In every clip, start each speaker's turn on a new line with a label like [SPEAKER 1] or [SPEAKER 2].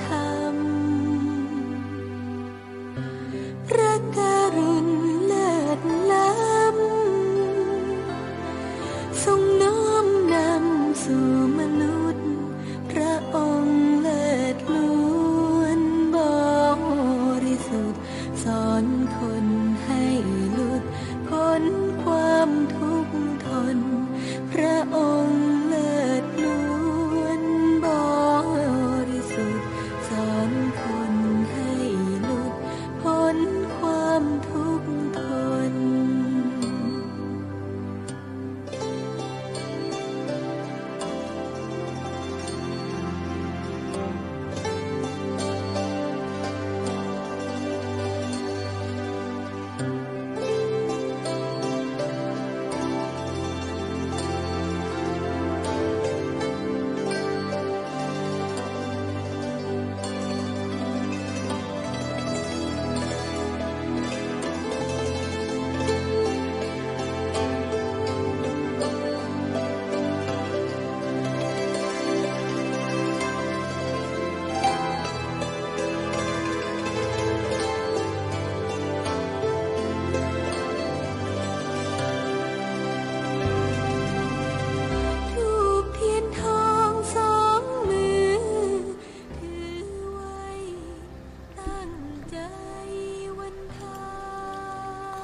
[SPEAKER 1] ธรรมพระกรุณเลิศล้ำทรงน้อมนำสู่มนุษย์พระองค์เลิศล้วนบริสุทธิ์สอนคนให้หลุดพ้นความทุกข์ทนพระองค์เลิศล้วนบริสุทธิ์สอนคนให้หลุดพ้นความทุกข์ทน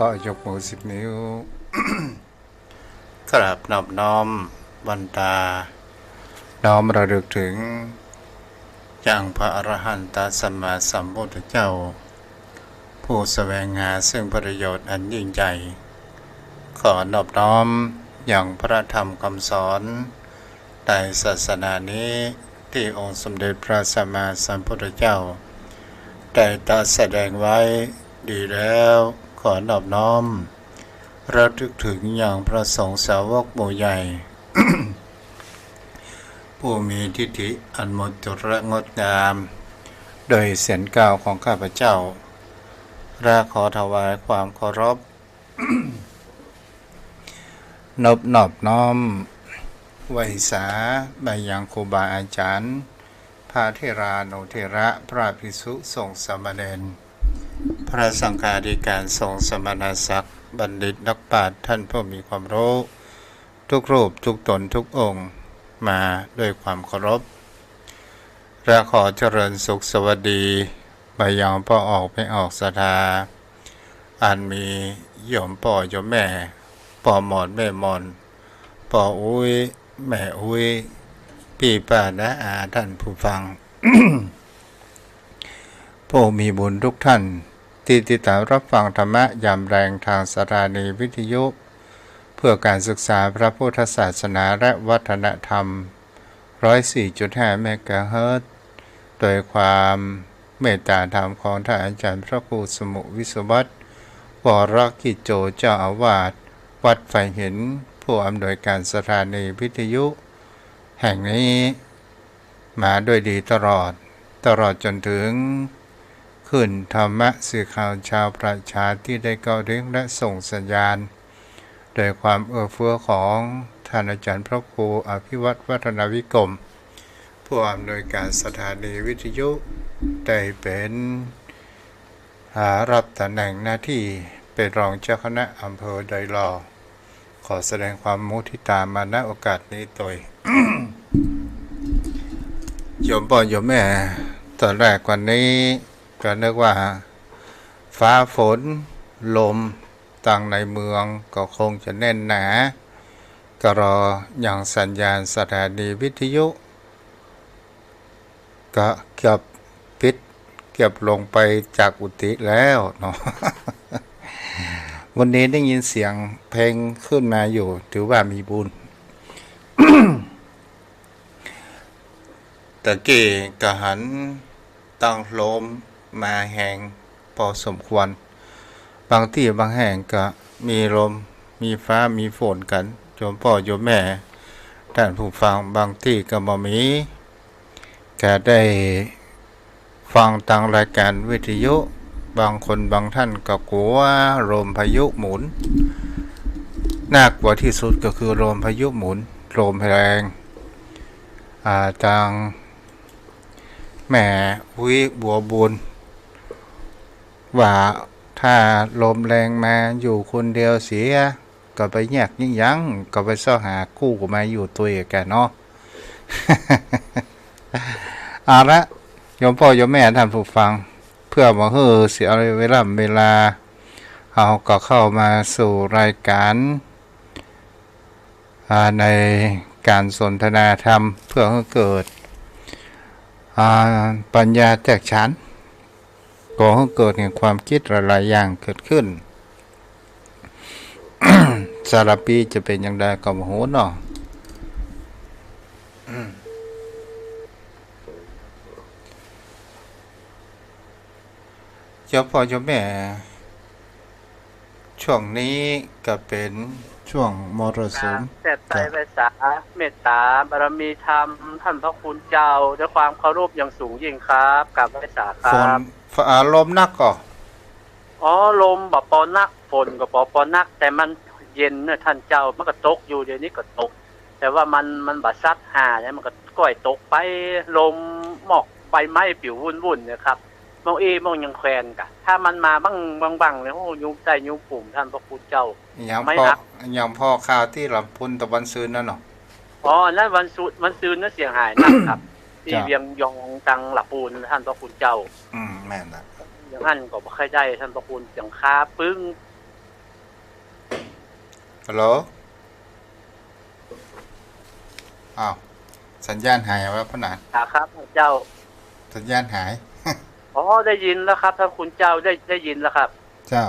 [SPEAKER 2] ก็ยกมือ10 นิ้ว กราบนอบน้อมวันตาน้อมระลึกถึงอย่างพระอรหันตสัมมาสัมพุทธเจ้าผู้แสวงหาซึ่งประโยชน์อันยิ่งใหญ่ขอนอบน้อมอย่างพระธรรมคำสอนในศาสนานี้ที่องค์สมเด็จพระสัมมาสัมพุทธเจ้าได้ตรัสแสดงไว้ดีแล้วขอนอบน้อมระลึกถึงอย่างพระสงฆ์สาวกหมู่ใหญ่ ผู้มีทิฏฐิอันหมดจดและงดงามโดยเสียงกล่าวของข้าพเจ้าและขอถวายความเคารพ นอบน้อมไหวสาไปยังครูบาอาจารย์พระเถรานุเถระพระภิกษุสงฆ์สามเณรพระสังฆาธิการสงฆ์สมณศักดิ์บัณฑิตนักปราชญ์ท่านผู้มีความรู้ทุกรูปทุกตนทุกองค์มาด้วยความเคารพและขอเจริญสุขสวัสดีไปยังพ่อออกไม่ออกศรัทธาอันมีโยมพ่อโยมแม่พ่อหมอนแม่หมอนพ่ออุ้ยแม่อุ้ยพี่ป้าน้าอาท่านผู้ฟัง ผู้มีบุญทุกท่านที่ติดตามรับฟังธรรมะยามแรงทางสถานีวิทยุเพื่อการศึกษาพระพุทธศาสนาและวัฒนธรรม 104.5 เมกะเฮิรตซ์โดยความเมตตาธรรมของท่านอาจารย์พระครูสมุวิศวัตรวรกิจโจเจ้าอาวาสวัดไฟเห็นผู้อำนวยการสถานีวิทยุแห่งนี้มาด้วยดีตลอดจนถึงขึ้นธรรมะสื่อข่าวชาวประชาที่ได้เก้าเร่งและส่งสัญญาณโดยความเอื้อเฟื้อของท่านอาจารย์พระครูอภิวัตรวัฒนวิกรมผู้อำนวยการสถานีวิทยุได้เป็นรับตำแหน่งหน้าที่เป็นรองเจ้าคณะอำเภอไดหล่อขอแสดงความมุทิตามาณโอกาสนี้โดย โยมพ่อโยมแม่ตอนแรกวันนี้ก็นึกว่าฟ้าฝนลมต่างในเมืองก็คงจะแน่นหนาก็รออย่างสัญญาณสถานีวิทยุก็เกือบลงไปจากอุติแล้วเนาะ วันนี้ได้ยินเสียงเพลงขึ้นมาอยู่ถือว่ามีบุญ ตะกี้กะหันตั้งลมมาแห่งพอสมควรบางที่บางแห่งก็มีลมมีฟ้ามีฝนกันโยมพ่อโยมแม่ท่านผู้ฟังบางที่ก็บ่มีก็ได้ฟังทางรายการวิทยุบางคนบางท่านก็กลัวลมพายุหมุนน่ากลัวที่สุดก็คือลมพายุหมุนลมแรงทาง แหมอุ้ยบัวบุญว่าถ้าลมแรงมาอยู่คนเดียวเสียก็ไปแยกยิ่งยังก็ไปเสาะหาคู่มาอยู่ตัวเองกันเนาะ เอาละโยมพ่อโยมแม่ท่านผู้ฟังเพื่อมาเฮือเสียเวลาเราก็เข้ามาสู่รายการในการสนทนาธรรมเพื่อให้เกิดปัญญาแตกฉานก่อให้เกิดแห่งความคิดหลายๆอย่างเกิดขึ้น สารปีจะเป็นอย่างไรก็บ่ฮู้เนาะเจ้าพ่อเจ้าแม่ช่วงนี้ก็เป็นช่วงมรสุม
[SPEAKER 3] แต่ไตรไพศาลเมตตาบารมีธรรมท่านพระคุณเจ้าด้วยความเคารพอย่างสูงยิ่งครับกับไพศาลค
[SPEAKER 2] ฝ
[SPEAKER 3] รั
[SPEAKER 2] น
[SPEAKER 3] บ
[SPEAKER 2] อารมณ์นักก็
[SPEAKER 3] อ๋อลมบ่ปอนักฝนก็บ่ปอนัก แต่มันเย็นเนี่ยท่านเจ้ามันก็ตกอยู่เดี๋ยวนี้ก็ตก แต่ว่ามันบ่ซัดหาเนี่ยมันก็ก้อยตกไปลมหมอกใบไม้ปิววุ่นๆเนี่ยครับมองมองยังแควนกะถ้ามันมาบังเนี่ยโอ้ยุงใต้ยุงปุ่มท่านพระคุณเจ้า
[SPEAKER 2] อย่างพ่อข่าวที่ลำพูนตะวันซืนนั่นเนาะ
[SPEAKER 3] อ๋อนั่นวันซืนนั่นเสียงหายนักครับ ที่
[SPEAKER 2] จ้ะ
[SPEAKER 3] เวียงยองตังหลับปูนท่านพระคุณเจ้า
[SPEAKER 2] แม่นนะ
[SPEAKER 3] อย่างนั้นก็บ่ค่อยได้ท่านพระคุณอย่างค้าปึ้ง
[SPEAKER 2] ฮัลโหลอ้าวสัญญาณหายแล้วพ่อหนาน
[SPEAKER 3] ครับท่านเจ้า
[SPEAKER 2] สัญญาณหาย
[SPEAKER 3] อ๋อได้ยินแล้วครับท่านคุณเจ้าได้ยินแล้วครับ
[SPEAKER 2] เจ้า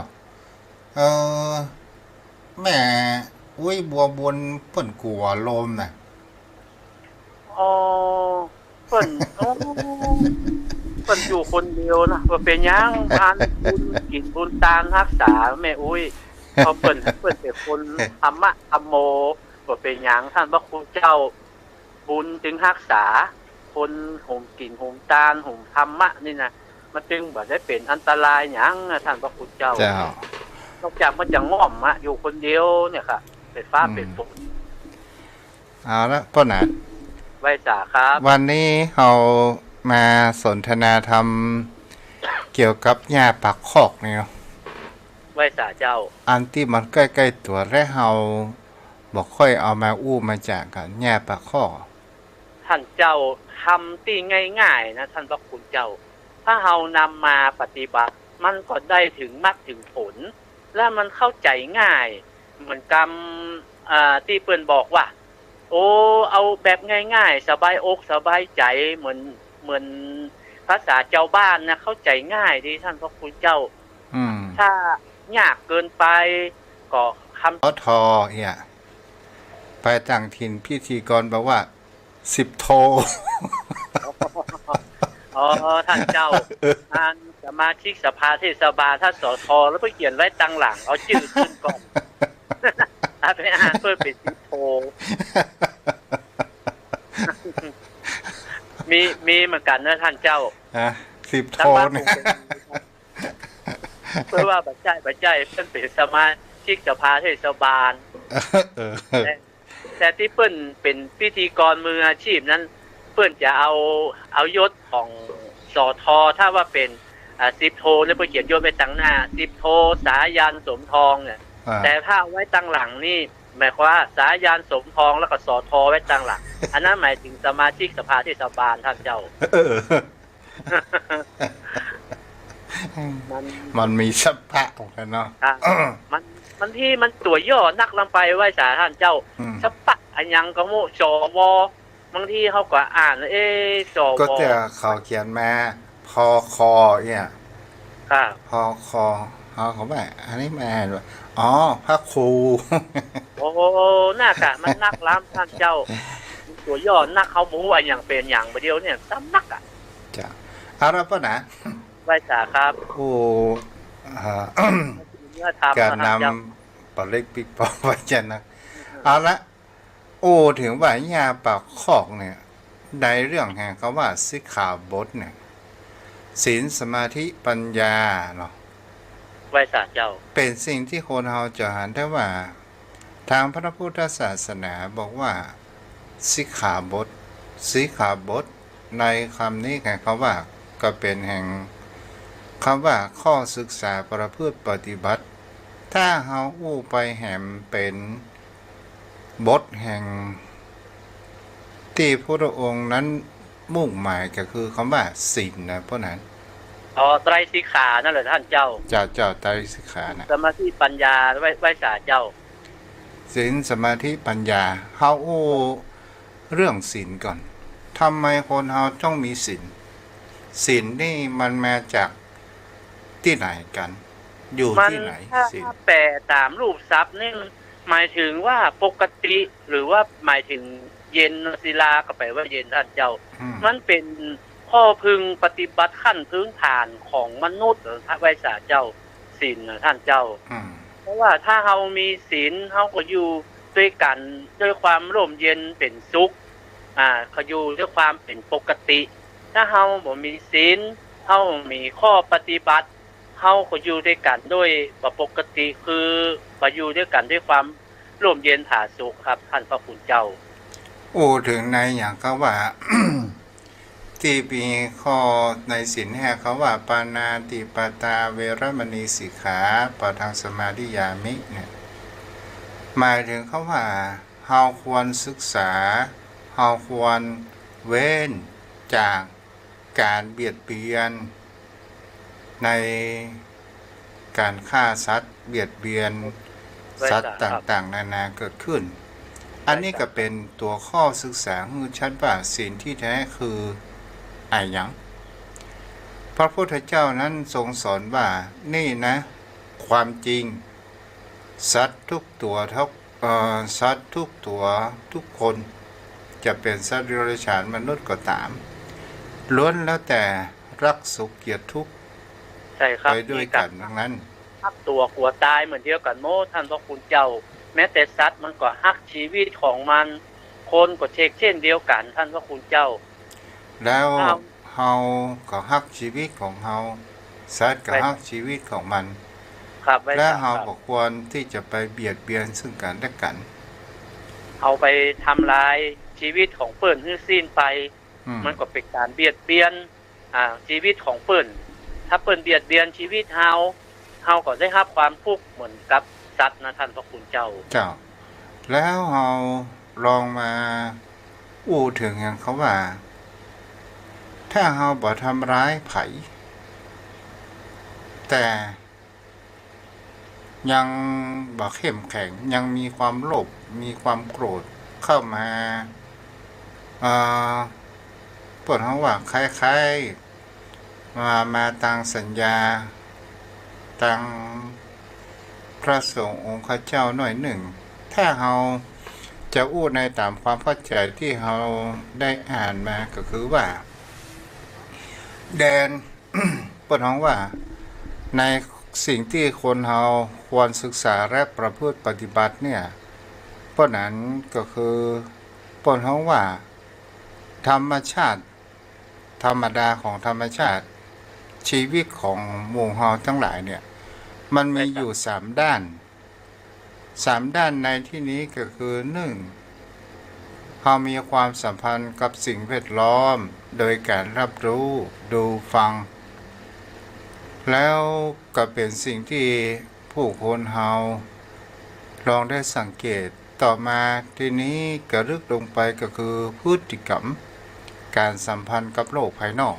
[SPEAKER 2] แม่อุ้ยบัวบนเพิ่นกลัวลมน่ะ
[SPEAKER 3] อ๋อเพิ่นโอ้เพิ่นอยู่คนเดียวนะว่าเป็นหยังบ้านบุญกินบุญตามรักษาแม่อุ้ยเพราะเพิ่นเป็นคนธรรมะธรรมโมว่าเป็นหยังท่านพระคุณเจ้า บุญจึงรักษา คนห่มกินห่มตาลห่มธรรมะนี่นะมันจึงบ่ได้เป็นอันตรายหยังนะท่านพระคุณเจ้า
[SPEAKER 2] เจ้าน
[SPEAKER 3] อกจากมันจะง่อมอะอยู่คนเดียวเนี่ยค่ะเป็นฟ้าเป็นฝน
[SPEAKER 2] เอาละพ่อหนาน
[SPEAKER 3] ไว้จ่าครับ
[SPEAKER 2] วันนี้เรามาสนทนาธรรมเกี่ยวกับหญ้าปักคอกนี่เนาะ
[SPEAKER 3] ไว้จ่าเจ้า
[SPEAKER 2] อันที่มันใกล้ๆตัวและเราบ่ค่อยเอามาอู้มาจากกันหญ้าปักคอก
[SPEAKER 3] ท่านเจ้าทำตีง่ายๆนะท่านพระคุณเจ้า ถ้าเรานำมาปฏิบัติ มันก็ได้ถึงมรรคถึงผล และมันเข้าใจง่าย เหมือนกรรมที่เปิ้นบอกว่า โอ้เอาแบบง่ายๆสบายอกสบายใจเหมือนภาษาเจ้าบ้านนะเข้าใจง่ายดีท่านพระคุณเจ้า ถ้ายากเกินไปก็คำ
[SPEAKER 2] ทอเนี่ยไปต่างถิ่นพิธีกรบอกว่า10 โท
[SPEAKER 3] อ๋อท่านเจ้าท่านสมาชิกสภาเทศบาลท่านสทแล้วไปเขียนไว้ตังหลังเอาชื่อขึ้นก่อน ไปอ่านเพื่อเป็นสิโท มีเหมือนกันนะท่านเจ้า
[SPEAKER 2] 10 โท
[SPEAKER 3] ทั้งบ้าน
[SPEAKER 2] เนี่ย
[SPEAKER 3] เพื่อว่าบัจจัยเพิ่นเป็นสมาชิกสภาเทศบาล แต่ที่เปิ้นเป็นพิธีกรมืออาชีพนั้น เปิ้นจะเอายศของสทถ้าว่าเป็น10 โทแล้วไปเขียนยศไว้ตั้งหน้า10 โทสายันสมทองเนี่ยแต่ถ้าไว้ตั้งหลังนี่หมายความว่าสายันสมทองแล้วก็สทไว้ตั้งหลัง อันนั้นหมายถึงสมาชิกสภาเทศบาลท่านเจ้า
[SPEAKER 2] มันมีสภาพของมันเนาะ
[SPEAKER 3] มันที่มันตัวย่อนักลำไปไว้สาท่านเจ้าสปะอันยังก็โมจวบางทีเขาก็อ่านจว
[SPEAKER 2] ก็จะเขาเขียนมาพอคอเนี่ย
[SPEAKER 3] ค่ะ
[SPEAKER 2] พอคอเขาแบบอันนี้มาด้วยอ๋อพระครู
[SPEAKER 3] โอ้หน้ากะมันนักล้ำท่านเจ้า ตัวย่อนักเขาบูอันอย่างเป็นอย่างเดียวเนี่ยซ้ำนักอ่ะ
[SPEAKER 2] จ้ะเอาละป่ะนะ
[SPEAKER 3] ไว้สาครับ
[SPEAKER 2] โอ้
[SPEAKER 3] เมื่อทำ
[SPEAKER 2] การ
[SPEAKER 3] ท่านเจ้าน
[SPEAKER 2] ำปลาเล็กปิกปอไว้จันนะเอาละโอ้ถึงว่าหญ้าปากคอกเนี่ยในเรื่องแห่งคำว่าสิกขาบทเนี่ยศีลสมาธิปัญญาเนาะ
[SPEAKER 3] ไว้สาเจ้า
[SPEAKER 2] เป็นสิ่งที่คนเราจะหันได้ว่า ทางพระพุทธศาสนาบอกว่าสิกขาบท ในคำนี้แห่งคำว่าก็เป็นแห่งคำว่าข้อศึกษาประพฤติปฏิบัติถ้าเฮาอู้ไปแหมเป็นบทแห่งที่พระองค์นั้นมุ่งหมายก็คือคำว่าศีลนะเพราะนั้น
[SPEAKER 3] ไตรสิกขานั่นแหละท่านเจ้า
[SPEAKER 2] ไตรสิกขานะ
[SPEAKER 3] สมาธิปัญญาไว้สาเจ้า
[SPEAKER 2] ศีลสมาธิปัญญาเฮาอู้เรื่องศีลก่อนทำไมคนเฮาต้องมีศีลศีลนี่มันมาจากที่ไหนกันอยู่ที่ไหนศีล
[SPEAKER 3] ถ้าแปลตามรูปทรัพย์นี่หมายถึงว่าปกติหรือว่าหมายถึงเย็นศิลาก็แปลว่าเย็นท่านเจ้ามันเป็นข้อพึงปฏิบัติขั้นพื้นฐานของมนุษย์ไว้สาเจ้าศีลท่านเจ้าเพราะว่าถ้าเรามีศีลเราก็อยู่ด้วยกันด้วยความร่มเย็นเป็นสุขเขาอยู่ด้วยความเป็นปกติถ้าเราบ่มีศีลเรามีข้อปฏิบัติเราก็อยู่ด้วยกันด้วยปกติคือบ่อยู่ด้วยกันด้วยความร่มเย็นผาสุขครับท่านพระคุณเจ้า
[SPEAKER 2] ถึงในอย่างเขาว่า ที่มีข้อในศีลแห่เขาว่าปานาติปาตาเวรมณีสิกขาปะทังสมาธิยามิเนี่ยหมายถึงเขาว่าเฮาควรศึกษาเฮาควรเว้นจากการเบียดเบียนในการฆ่าสัตว์เบียดเบียนสัตว์ต่างๆนานาเกิดขึ้นอันนี้ก็เป็นตัวข้อศึกษาให้ชัดว่าศีลที่แท้คืออะไรอย่างพระพุทธเจ้านั้นทรงสอนว่านี่นะความจริงสัตว์ทุกตัวสัตว์ทุกตัวทุกคนจะเป็นสัตว์เดรัจฉานมนุษย์ก็ตามล้วนแล้วแต่รักสุขเกลียดทุกข์ไปด้วยกันทั้งนั้น
[SPEAKER 3] รักตัวกลัวตายเหมือนเดียวกันโมท่านพระคุณเจ้าแม้แต่สัตว์มันก็ฮักชีวิตของมันคนก็เช่นเดียวกันท่านพระคุณเจ้า
[SPEAKER 2] แล้วเฮาก็ฮักชีวิตของเฮาสัตว์ก็ฮักชีวิตของมันและเฮาก็ควรที่จะไปเบียดเบียนซึ่งกันและกัน
[SPEAKER 3] เอาไปทำลายชีวิตของเปิ้นให้สิ้นไปมันก็เป็นการเบียดเบียนชีวิตของเปิ้นถ้าเปิ้นเบียดเบียนชีวิตเฮาก็ได้รับความทุกข์เหมือนกับสัตว์นะท่านพระคุณเจ้า
[SPEAKER 2] แล้วเฮาลองมาถึงอย่างเขาว่าถ้าเฮาบ่ทำร้ายไผแต่ยังบ่เข้มแข็งยังมีความโลภมีความโกรธเข้ามาเปิดเฮาว่าคล้ายๆมาตางสัญญาตางพระสงฆ์องค์ข้าเจ้าหน่อยหนึ่งถ้าเฮาจะในตามความเข้าใจที่เฮาได้อ่านมาก็คือว่าแดน เปิดห้องว่าในสิ่งที่คนเฮาควรศึกษาและประพฤติปฏิบัติเนี่ยเพราะนั้นก็คือเปิดห้องว่าธรรมชาติธรรมดาของธรรมชาติชีวิตของหมู่เฮาทั้งหลายเนี่ยมันมีอยู่3ด้านในที่นี้ก็คือ1เฮามีความสัมพันธ์กับสิ่งแวดล้อมโดยการรับรู้ดูฟังแล้วก็เป็นสิ่งที่ผู้คนเฮาลองได้สังเกตต่อมาทีนี้กระลึกลงไปก็คือพฤติกรรมการสัมพันธ์กับโลกภายนอก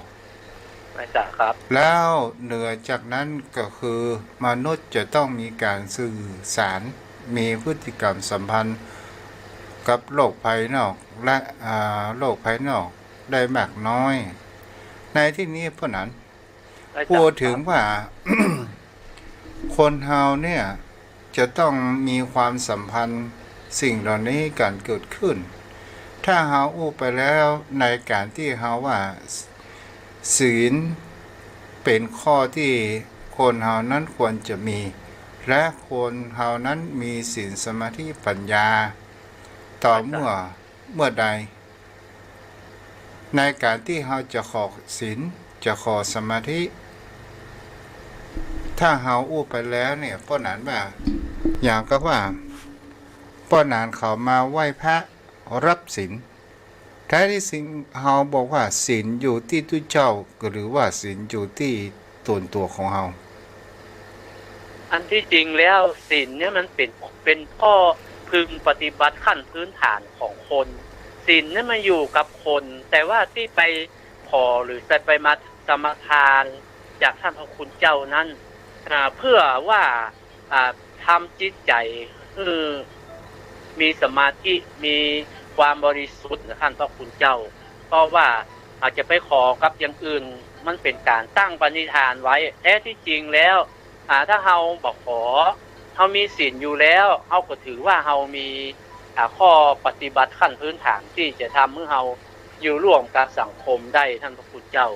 [SPEAKER 3] ครับ
[SPEAKER 2] แล้วเหนือจากนั้นก็คือมนุษย์จะต้องมีการสื่อสารมีพฤติกรรมสัมพันธ์กับโลกภายนอกและโลกภายนอกได้มากน้อยในที่นี้เพราะนั้นพูดถึงว่า คนเฮาเนี่ยจะต้องมีความสัมพันธ์สิ่งเหล่านี้การเกิดขึ้นถ้าเฮาไปแล้วในการที่เฮาว่าศีลเป็นข้อที่คนเฮานั้นควรจะมีและคนเฮานั้นมีศีลสมาธิปัญญาต่อเมื่อใดในการที่เฮาจะขอศีลจะขอสมาธิถ้าเฮาไปแล้วเนี่ยป้อหนานว่าอย่างก็ว่าป้อหนานเขามาไหว้พระรับศีล แท้ที่สิ่งเฮาบอกว่าศีลอยู่ที่ตัวเจ้าหรือว่าศีลอยู่ที่ตัวของเฮา
[SPEAKER 3] อันที่จริงแล้วศีลเนี่ยมันเป็นข้อพึงปฏิบัติขั้นพื้นฐานของคนศีลเนี่ยมันอยู่กับคน แต่ว่าที่ไปขอหรือไปมาสมาทานจากท่านพระคุณเจ้านั้นเพื่อว่าทำจิตใจมีสมาธิมีความบริสุทธิ์นะท่านพระคุณเจ้าเพราะว่าอาจจะไปขอกับอย่างอื่นมันเป็นการตั้งปณิธานไว้แท้ที่จริงแล้วถ้าเฮาบอกขอเฮามีศีลอยู่แล้วเฮาก็ถือว่าเฮามีข้อปฏิบัติขั้นพื้นฐานที่จะทำให้เฮาอยู่ร่วมกับสังคมได้ท่านพระคุณเจ้า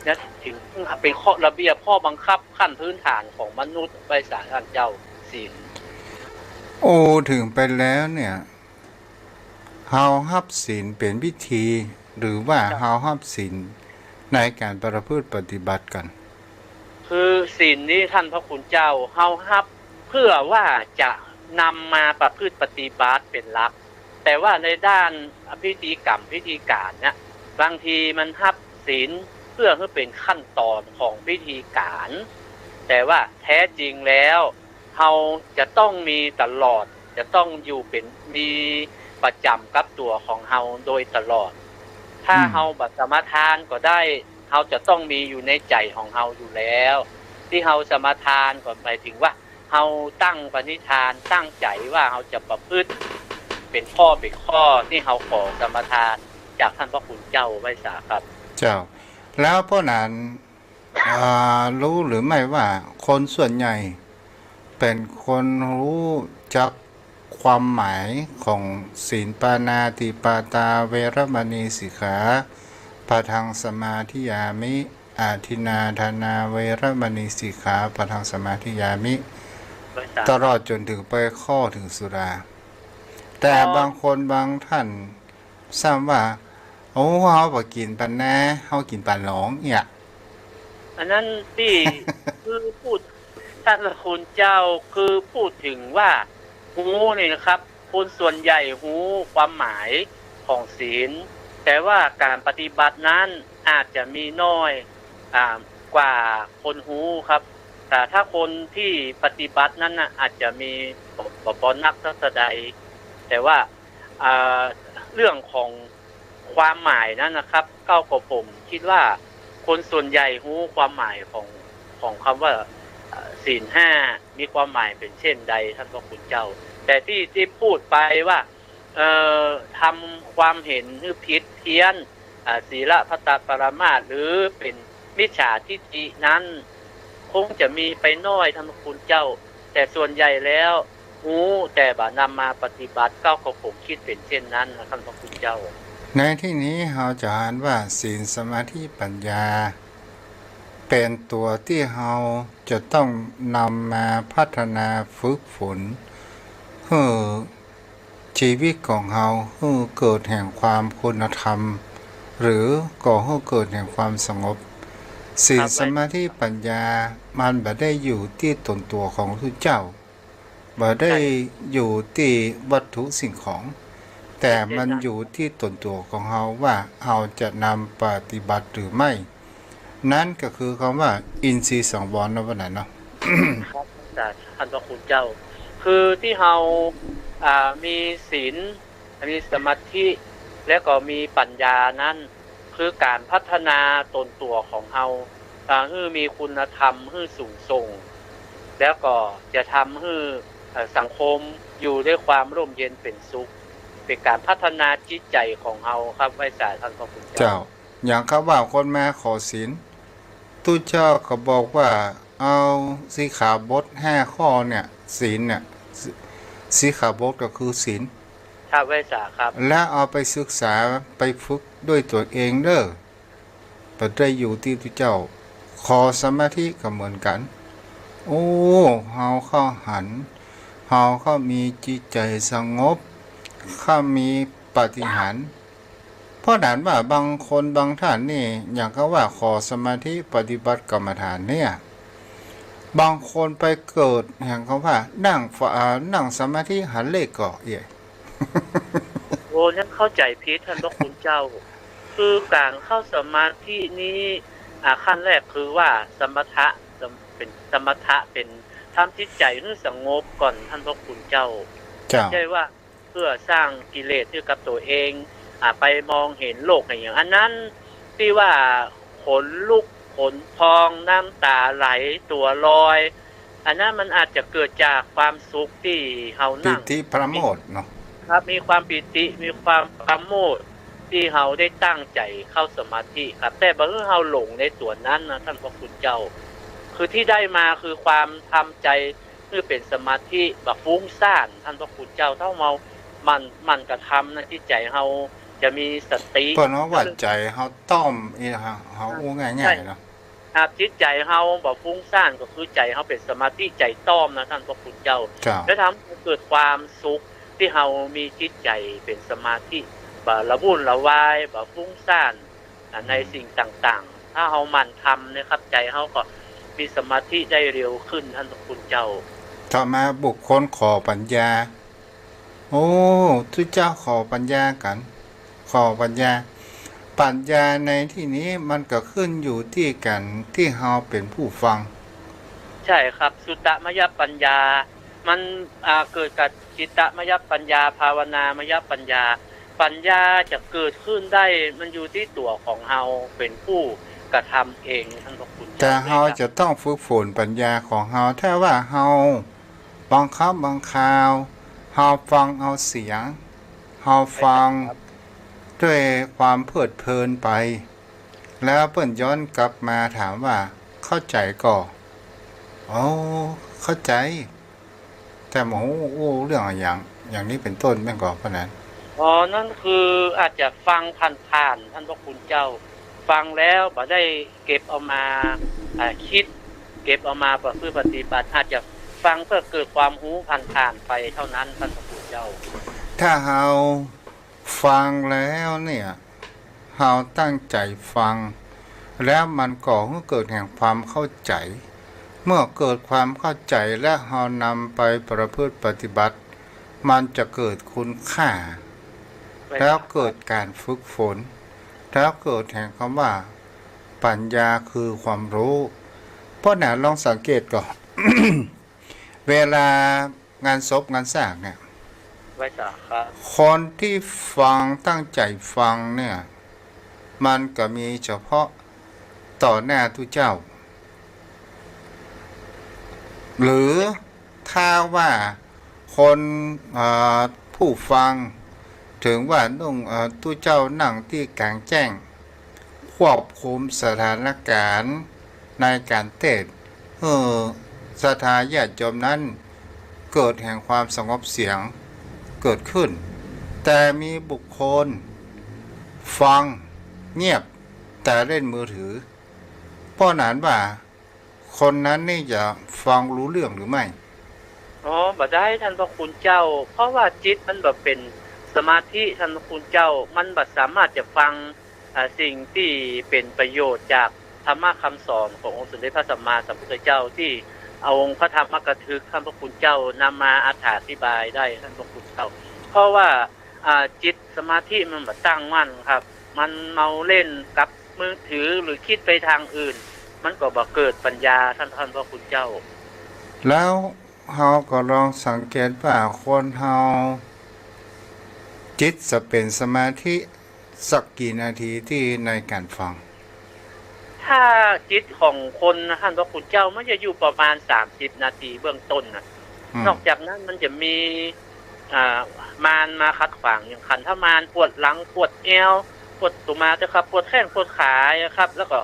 [SPEAKER 3] และถึงเป็นข้อระเบียบข้อบังคับขั้นพื้นฐานของมนุษย์ไว้สารท่านเจ้าศีล
[SPEAKER 2] โอ้ถึงไปแล้วเนี่ยเฮารับศีลเป็นวิธีหรือว่าเฮารับศีลในการประพฤติปฏิบัติกัน
[SPEAKER 3] คือศีลนี้ท่านพระคุณเจ้าเฮารับเพื่อว่าจะนำมาประพฤติปฏิบัติเป็นหลักแต่ว่าในด้านพิธีกรรมพิธีการเนี่ยบางทีมันรับศีลเพื่อให้เป็นขั้นตอนของพิธีการแต่ว่าแท้จริงแล้วเฮาจะต้องมีตลอดจะต้องอยู่เป็นมีประจำกับตัวของเฮาโดยตลอดถ้าเฮาบัดสมาทานก็ได้เฮาจะต้องมีอยู่ในใจของเฮาอยู่แล้วที่เฮาสมาทานก่อนไปถึงว่าเฮาตั้งปณิธานตั้งใจว่าเฮาจะประพฤติเป็นข้อที่เฮาขอสมาทานจากท่านพระคุณเจ้าไว้สาครับ
[SPEAKER 2] เจ้าแล้วเพราะนั้นรู้หรือไม่ว่าคนส่วนใหญ่เป็นคนรู้จักความหมายของศีลปานาติปาตาเวรมณีสิกขาปะทังสมาธิยามิอาทินาทานาเวรมณีสิกขาปะทังสมาธิยามิตลอดจนถึงไปข้อถึงสุราแต่บางคนบางท่านทราบว่าโอ้เฮาบ่กินปันแน่เฮากินปันหลงเนี่ย
[SPEAKER 3] อันนั้นที่คือพูดท่านพระคุณเจ้าคือพูดถึงว่าหูนี่นะครับคนส่วนใหญ่หูความหมายของศีลแต่ว่าการปฏิบัตินั้นอาจจะมีน้อยกว่าคนหูครับแต่ถ้าคนที่ปฏิบัตินั้นนะอาจจะมีบ่นักเท่าใดแต่ว่าเรื่องของความหมายนั้นนะครับก้าวกับผมคิดว่าคนส่วนใหญ่รู้ความหมายของคำว่าศีลห้ามีความหมายเป็นเช่นใดท่านพระคุณเจ้าแต่ที่พูดไปว่าทำความเห็นหรือผิดเพี้ยนศีลพัตตปรามาสหรือเป็นมิจฉาทิฏฐินั้นคงจะมีไปน้อยท่านพระคุณเจ้าแต่ส่วนใหญ่แล้วรู้แต่บ่นำมาปฏิบัติก้าวกับผมคิดเป็นเช่นนั้นท่านพระคุณเจ้า
[SPEAKER 2] ในที่นี้เราจะอ่านว่าศีลสมาธิปัญญาเป็นตัวที่เราจะต้องนำมาพัฒนาฝึกฝนให้ชีวิตของเราให้เกิดแห่งความคุณธรรมหรือก่อให้เกิดแห่งความสงบศีลสมาธิปัญญามันบ่ได้อยู่ที่ตนตัวของทุกเจ้าบ่ได้อยู่ที่วัตถุสิ่งของแต่มันอยู่ที่ตนตัวของเราว่าเราจะนำปฏิบัติหรือไม่นั่นก็คือคำว่าอินทรีย์สังวรนะวันนั้นเนาะ
[SPEAKER 3] ครับท่านพระคุณเจ้าคือที่เรามีศีลมีสมาธิและก็มีปัญญานั้นคือการพัฒนาตนตัวของเราให้มีคุณธรรมให้สูงส่งแล้วก็จะทำให้สังคมอยู่ด้วยความร่มเย็นเป็นสุขเป็นการพัฒนาจิตใจของเราครับไว้สาท่านพระคุณเจ้า
[SPEAKER 2] อย่างเขาว่าคนมาขอศีลตู้เจ้าเขาบอกว่าเอาสีขาบท5ข้อเนี่ยศีลเนี่ยสีขาบทก็คือศีล
[SPEAKER 3] ครับไว้สาครับ
[SPEAKER 2] แล้วเอาไปศึกษาไปฝึกด้วยตัวเองเด้อบ่ได้อยู่ที่ตู้เจ้าขอสมาธิก็เหมือนกันโอ้เฮาเข้าหันเฮาเข้ามีจิตใจสงบข้ามีปาฏิหาริย์เพราะนั้นว่าบางคนบางท่านนี่อย่างก็ว่าขอสมาธิปฏิบัติกรรมฐานเนี่ยบางคนไปเกิดอย่างเขาว่านั่งสมาธิหันเลขก็เอี่ย
[SPEAKER 3] โอ้ นั่นเข้าใจผิดท่านพระคุณเจ้า คือการเข้าสมาธินี้ขั้นแรกคือว่าสมถะเป็นสมถะเป็นทำจิตใจให้สงบก่อนท่านพระคุณเจ้า
[SPEAKER 2] เจ้า
[SPEAKER 3] ใช่ว่าเพื่อสร้างกิเลสให้กับตัวเองไปมองเห็นโลกอย่างอันนั้นที่ว่าขนลุกขนพองน้ำตาไหลตัวลอย อันนั้นมันอาจจะเกิดจากความสุขที่เฮา
[SPEAKER 2] ปิ
[SPEAKER 3] นั่ง
[SPEAKER 2] ติประโมทย์เนาะ
[SPEAKER 3] ครับมีความปิติมีความประโมทย์ที่เฮาได้ตั้งใจเข้าสมาธิครับแต่บางเรื่องเฮาหลงในส่วนนั้นนะท่านพระคุณเจ้า คือที่ได้มาคือความทำใจเพื่อเป็นสมาธิบักฟุ้งซ่านท่านพระคุณเจ้าเท่าเมามันกระทำนะที่ใจเฮาจะมีสติ
[SPEAKER 2] เพิ่นว่าใจเฮาต้อมอีเฮาอู้ง่ายๆเนาะ
[SPEAKER 3] ครับจิตใจเฮาบ่ฟุ้งซ่านก็คือใจเฮาเป็นสมาธิใจต้อมนะท่านพระคุณเจ้า
[SPEAKER 2] เจ้า
[SPEAKER 3] และทำให้เกิดความสุขที่เฮามีจิตใจเป็นสมาธิบ่ละวุ่นละวายบ่ฟุ้งซ่านในสิ่งต่างๆถ้าเฮามันทำนะครับใจเฮาก็มีสมาธิได้เร็วขึ้นท่านพระคุณเจ้า
[SPEAKER 2] ต่อมาบุคคลขอปัญญาโอ้ทุกเจ้าขอปัญญากัน ขอปัญญาในที่นี้มันก็ขึ้นอยู่ที่กันที่เฮาเป็นผู้ฟัง
[SPEAKER 3] ใช่ครับสุตตมยปัญญามันเกิดกับจิตตมยปัญญาภาวนามยปัญญาปัญญาจะเกิดขึ้นได้มันอยู่ที่ตัวของเฮาเป็นผู้กระทำเองท่านพระคุณ
[SPEAKER 2] แต่เฮาจะต้องฝึกฝนปัญญาของเฮาถ้าว่าเฮาบังคับบางคราวเฮาฟังเอาเสียงเฮาฟังด้วยความเพลิดเพลินไป แล้วเปิ้นย้อนกลับมาถามว่าเข้าใจก่อโอ้เข้าใจ แต่หมอโอ้เรื่องอย่างนี้เป็นต้นแม่งก่อเพราะนั้น
[SPEAKER 3] นั่นคืออาจจะฟังผ่านๆท่านพระคุณเจ้าฟังแล้วบ่ได้เก็บเอามาคิดเก็บเอามาเพื่อปฏิบัติอาจจะฟังเพื่อเกิดความรู้ผ่านๆไปเท่านั้นท่านพระคุณเจ้า
[SPEAKER 2] ถ้าเฮาฟังแล้วเนี่ยเฮาตั้งใจฟัง แล้วมันก่อให้เกิดแห่งความเข้าใจ เมื่อเกิดความเข้าใจและเฮานำไปประพฤติปฏิบัติ มันจะเกิดคุณค่า แล้วเกิดการฝึกฝน แล้วเกิดแห่งคำว่า ปัญญาคือความรู้ เพราะน่ะลองสังเกตก่อน เวลางานศพงานสร้างเนี่ย
[SPEAKER 3] ไว้สาครับ
[SPEAKER 2] คนที่ฟังตั้งใจฟังเนี่ยมันก็มีเฉพาะต่อหน้าทุกเจ้า หรือถ้าว่าคนผู้ฟังถึงว่าทุกเจ้านั่งที่กลางแจ้งควบคุมสถานการณ์ในการเทศน์ศรัทธาญาติโยมนั้นเกิดแห่งความสงบเสียงเกิดขึ้น แต่มีบุคคลฟังเงียบแต่เล่นมือถือเพราะนั้นว่าคนนั้นนี่จะฟังรู้เรื่องหรือไม่
[SPEAKER 3] บ่ได้ท่านพระคุณเจ้าเพราะว่าจิตมันแบบเป็นสมาธิท่านพระคุณเจ้ามันบ่สามารถจะฟังสิ่งที่เป็นประโยชน์จากธรรมะคำสอนขององค์สมเด็จพระสัมมาสัมพุทธเจ้าที่เอาองค์พระธรรมกถึกท่านพระคุณเจ้านำมาอธิบายได้ท่านพระคุณเจ้าเพราะว่าจิตสมาธิมันบ่ตั้งมั่นครับมันเมาเล่นกับมือถือหรือคิดไปทางอื่นมันก็บ่เกิดปัญญาท่านพระคุณเจ้า
[SPEAKER 2] แล้วเฮาก็ลองสังเกตว่าคนเฮาจิตจะเป็นสมาธิสักกี่นาทีที่ในการฟัง
[SPEAKER 3] ถ้าจิตของคนท่านพระคุณเจ้ามันจะอยู่ประมาณ30นาทีเบื้องต้นนะนอกจากนั้นมันจะมีมารมาขัดขวางอย่างขันถ้ามารปวดหลังปวดเอวปวดตุมาจะครับปวดแข้งปวดขาครับแล้วก็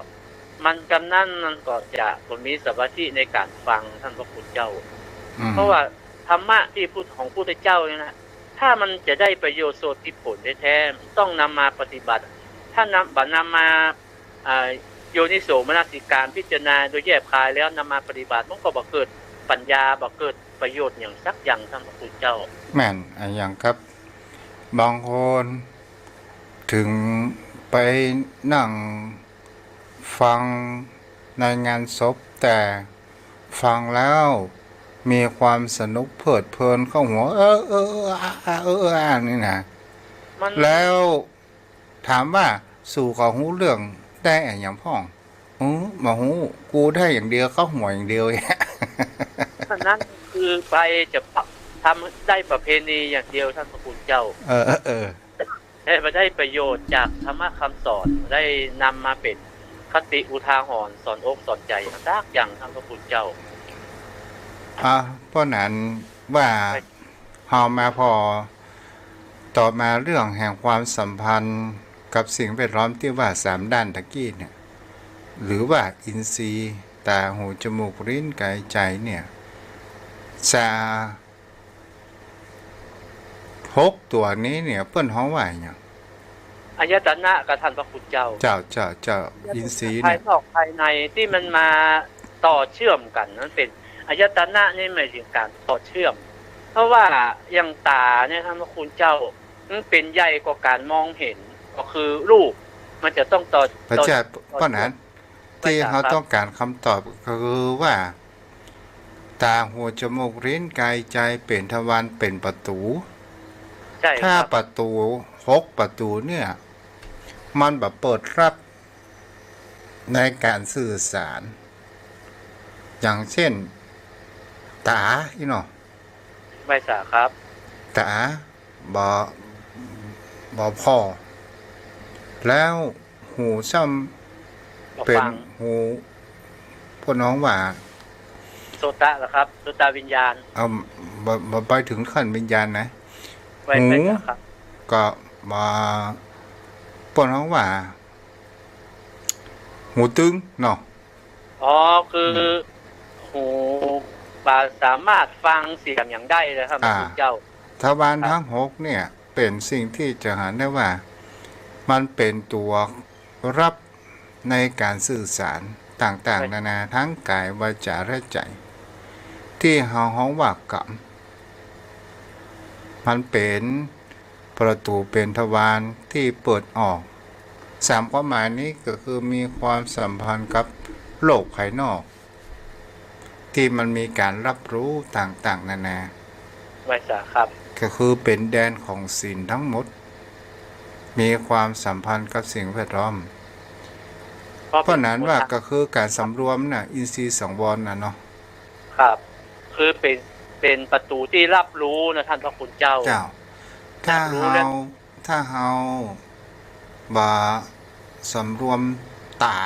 [SPEAKER 3] มันกำนั่นมันก็จะมีสมาธิในการฟังท่านพระคุณเจ้าเพราะว่าธรรมะที่พูดของพุทธเจ้าเนี่ยนะถ้ามันจะได้ประโยชน์โสติผลแท้ๆต้องนำมาปฏิบัติถ้านำมาโยนิโสมนสิการพิจารณาโดยแยบคายแล้วนำมาปฏิบัติมันก็บ่เกิดปัญญาบ่เกิดประโยชน์อย่างสักอย่างท่านพระคุณเจ้า
[SPEAKER 2] แม่นอย่างครับบางคนถึงไปนั่งฟังในงานศพแต่ฟังแล้วมีความสนุกเพลิดเพลินเข้าหัวนี่นะ
[SPEAKER 3] มัน
[SPEAKER 2] แล้วถามว่าสู่กับหูเรื่องได้อะอย่างพ่องมาหูกูได้อย่างเดียวเข้าหัวอย่างเดียว
[SPEAKER 3] ฉะนั้นคือไปจะทำได้ประเพณีอย่างเดียวท่านพระคุณเจ้า
[SPEAKER 2] เออ
[SPEAKER 3] ได้มาได้ประโยชน์จากธรรมะคำสอนได้นำมาเป็นคติอุทาหรณ์สอนอกสอนใจสักอย่างท่านพระคุณเจ้า
[SPEAKER 2] เพราะนั้นว่าเฮามาพอต่อมาเรื่องแห่งความสัมพันธ์กับสิ่งแวดล้อมที่ว่า3ด้านตะกี้เนี่ย หรือว่าอินทรีย์ตาหูจมูกลิ้นกายใจเนี่ยจะ6ตัวนี้เนี่ยเปิ้นฮ้องว่าอย่าง
[SPEAKER 3] อายตนะกับท่านพระคุณเจ้า
[SPEAKER 2] เจ้าอินทรีย์
[SPEAKER 3] ภา
[SPEAKER 2] เนี่ย ย
[SPEAKER 3] นอกภายในที่มันมาต่อเชื่อมกันนั้นเป็นอายตนะนี่หมายถึงการต่อเชื่อม เพราะว่าอย่างตาเนี่ยท่านพระคุณเจ้ามันเป็นใหญ่กว่าการมองเห็นก็คือรูปมันจะต้องต่อ
[SPEAKER 2] พระเจ้าเพราะนั้นที่เขาต้องการคำตอบก็คือว่า ตาหูจมูกลิ้นกายใจเป็นทวารเป็นประตู
[SPEAKER 3] ใช่ค
[SPEAKER 2] ถ้า
[SPEAKER 3] รับ
[SPEAKER 2] ประตู6ประตูเนี่ยมันแบบเปิดรับในการสื่อสาร อย่างเช่นตาอีเนาะ
[SPEAKER 3] ไม่ทราบครับ
[SPEAKER 2] ตาบอพ่อแล้วหูซ้ำเป็น
[SPEAKER 3] ฟัง
[SPEAKER 2] หูพวกน้องว่า
[SPEAKER 3] โสตะเหรอครับโสตวิญญาณ
[SPEAKER 2] เอาบ่ไปถึงขั้นวิญญาณนะ
[SPEAKER 3] ไม่
[SPEAKER 2] หู
[SPEAKER 3] ไม่ทราบครับ
[SPEAKER 2] ก็มาพวกน้องว่า หูตึงเนาะ
[SPEAKER 3] อ๋อคือหูบาสามารถฟังเสียงอย่างได้เลยครับพระคุณเจ้า
[SPEAKER 2] ทวารทั้ง6เนี่ยเป็นสิ่งที่จะหาได้ว่า มันเป็นตัวรับในการสื่อสารต่างๆนานาทั้งกายวาจาและใจ ที่เฮาฮ้องว่ากรรมมันเป็นประตูเป็นทวารที่เปิดออก3ความหมายนี้ก็คือมีความสัมพันธ์กับโลกภายนอก ที่มันมีการรับรู้ต่างๆนานา
[SPEAKER 3] ไม่ทราบครับ
[SPEAKER 2] ก็คือเป็นแดนของศีลทั้งหมด มีความสัมพันธ์กับสิ่งแวดล้อม เพราะนั้นว่าก็คือการสำรวมน่ะอินทรีย์สังวรน่ะเนาะ
[SPEAKER 3] ครับ คือเป็นประตูที่รับรู้นะท่านพระคุณเจ้า
[SPEAKER 2] เจ้า ถ้า
[SPEAKER 3] รู้
[SPEAKER 2] เฮา
[SPEAKER 3] แล้ว
[SPEAKER 2] ถ้าเฮาบ่สำรวมตา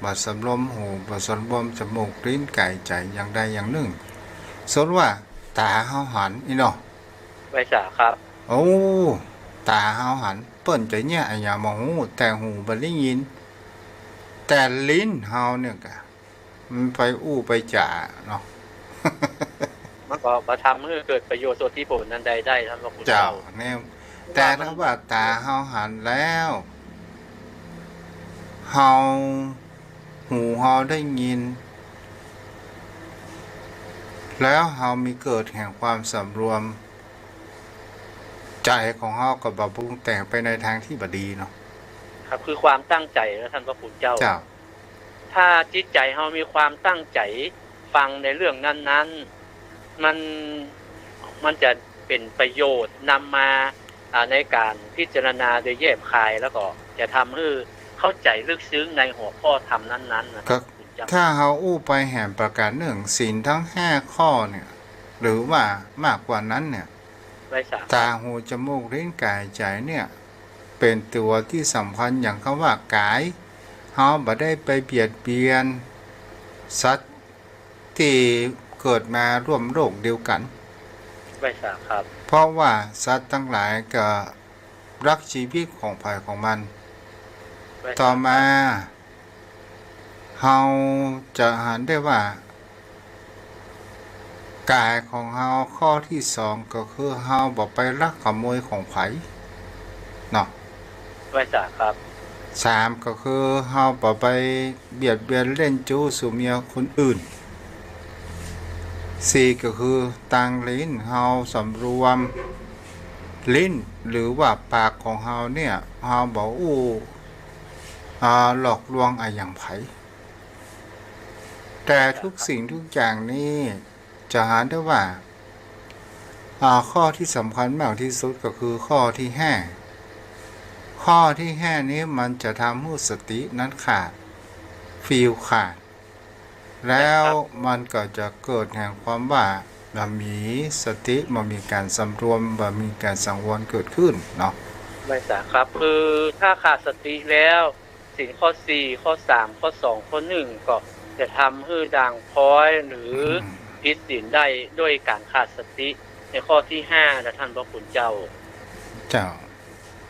[SPEAKER 2] บ่สำรวมหูบ่สำรวมจมูกลิ้นกายใจอย่างใดอย่างหนึ่งสมมุติว่าตาเฮาหันอีเนาะ
[SPEAKER 3] ไม่ทราบครับ
[SPEAKER 2] โอ้ตาเฮาหันเปิ้นจะเนี่ยอะอย่ามาหูแต่หูบ่ได้ยิน แต่ลิ้นเฮาเนี่ยก็มันไปอู้ไปจ่าเนาะ
[SPEAKER 3] มันก็มาทำให้เกิดประโยชน์ส่วนที่ผลนั้นใดได้ท่านพระคุณ
[SPEAKER 2] เจ้า
[SPEAKER 3] เจ้า
[SPEAKER 2] แน่แต่ถ้าว่าตาเฮาหันแล้วเฮาหูเฮาได้ยิน แล้วเฮามีเกิดแห่งความสำรวม ใจของเฮาก็บ่ปรุงแต่งไปในทางที่บ่ดีเนาะ
[SPEAKER 3] ครับคือความตั้งใจนะท่านพระคุณเจ้า
[SPEAKER 2] เจ้า
[SPEAKER 3] ถ้าจิตใจเรามีความตั้งใจฟังในเรื่องนั้นๆ มันจะเป็นประโยชน์นำมาในการพิจารณาโดยแยบคายแล้วก็จะทำให้เข้าใจลึกซึ้งในหัวข้อธรรมนั้นๆนะ
[SPEAKER 2] ก็
[SPEAKER 3] คุณเจ้า
[SPEAKER 2] ถ้าเฮาอู้ไปแห่งประการหนึ่งศีลทั้ง5ข้อเนี่ย หรือว่ามากกว่านั้นเนี่ย
[SPEAKER 3] ไม่ทราบ
[SPEAKER 2] ตาหูจมูกลิ้นกายใจเนี่ยเป็นตัวที่สำคัญอย่างคำว่ากายเฮาบ่ได้ไปเบียดเบียนสัตว์ที่เกิดมาร่วมโลกเดียวกัน
[SPEAKER 3] ไม่ทราบครับ
[SPEAKER 2] เพราะว่าสัตว์ทั้งหลายก็รักชีวิตของภัยของมัน
[SPEAKER 3] ไม่ทราบ
[SPEAKER 2] ต่อมาเฮาจะหันได้ว่า กายของเฮาข้อที่2ก็คือเฮาบ่ไปลักขโมยของไผเนาะ
[SPEAKER 3] ไม่ทราบครับ
[SPEAKER 2] 3ก็คือเฮาบ่ไปเบียดเบียนเล่นจู้สู่เมียคนอื่น4ก็คือตั้งลิ้นเฮาสำรวมลิ้นหรือว่าปากของเฮาเนี่ยเฮาบ่อู้หลอกลวงอะอย่างไผแต่ทุกสิ่งทุกอย่างนี้จะหาได้ว่า ข้อที่สำคัญมากที่สุดก็คือข้อที่ห้าข้อที่ห้านี้มันจะทำให้สตินั้นขาดฟีลขาดแล้วมันก็จะเกิดแห่งความว่ามันมีสติมันมีการสำรวมมันมีการสังวรเกิดขึ้นเนาะ
[SPEAKER 3] ไม่สาครับคือถ้าขาดสติแล้วศีลข้อ4ข้อ3ข้อ2ข้อ1ก็จะทำให้ด่างพร้อยหรือผิดศีลได้ด้วยการขาดสติในข้อที่5นะท่านพระคุณเจ้า